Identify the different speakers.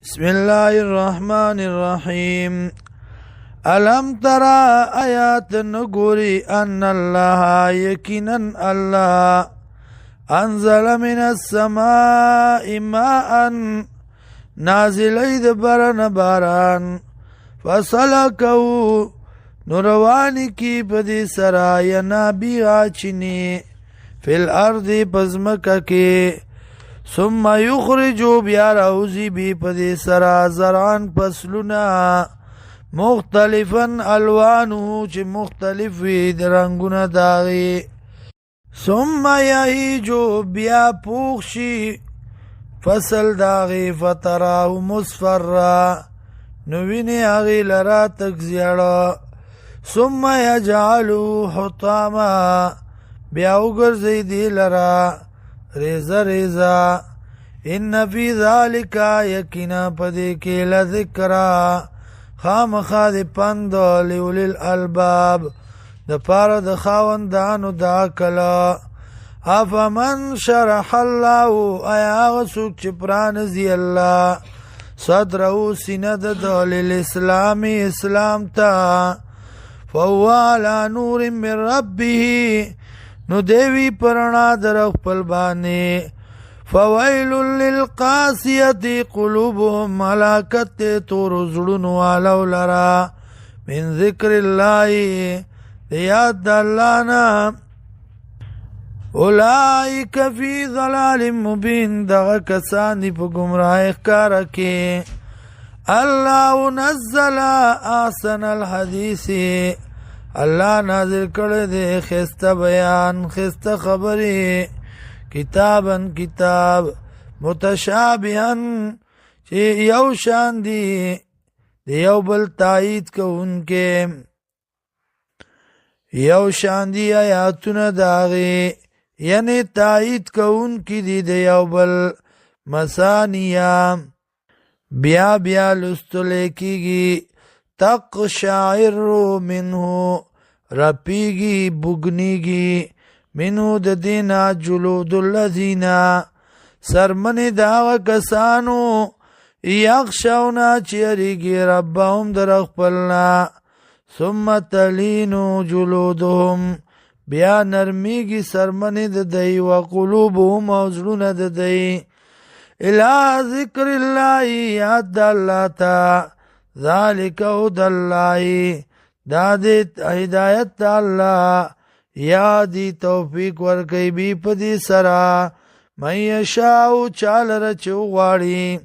Speaker 1: بسم الله الرحمن الرحيم. ألم ترى آيات نقولي أن الله يكينا الله أنزل من السماء ماء نازل ايد برن باران فسلكه نروانی کی پدی سرا ینابیغا چنی فی الارض پزمکا کی ثم یخرجو بیا روزی بی پدی سرا زران پسلنا مختلفا الوانو چه مختلف وی درنگونا داغی ثم یهیجو بیا پوخشی فصل داغی فتراه مصفر نوینی اغی لرا تک زیڑا ثم یجعلو حطاما بیا اگرزی دی لرا ریزا ریزا ان فی ذالکا یکینا پدی کی لذکرا خام خاد پند لیولی الالباب د پار د خاوندانو دا کلا افمن شرح الله ایا غسوک چپران زی الله صدرو سند دول الاسلام اسلام تا فهو على نور من ربه نو دیوی پرنا در خپل باندې فویل للقاسیه قلوبهم ملاکت تور زړونو والو لرا من ذکر الله یاد الله نا اولئک فی ضلال مبین دغه کسان دی په گمراه ښکارا کې الله نزل احسن الحدیث الله نازل کړی دی خسته بیان خسته خبرې کتابن کتاب متشابهن چې یو شان دی یو بل تایید کوونکې یو شان دی آیاتونه داغي یعنی تایید کوونکې دی د یو بل مثانیه بیا بیا لستل کیږي تقشعر منه رپیږي بوګنیږي منه د دینا جلود الذین سرمن دا کسانو یخشونا چیریږي ربهم در خپلنا ثم تلینو جلودهم بیا نرمیږي سرمن د دی و قلوبهم او زړونه د دی الى ذکر الله یاد الله تا ذالک هدى الله دا دې هدایت الله یادی توفیق ورکوي بی پدی سرا من یشاء چال رچو غواړي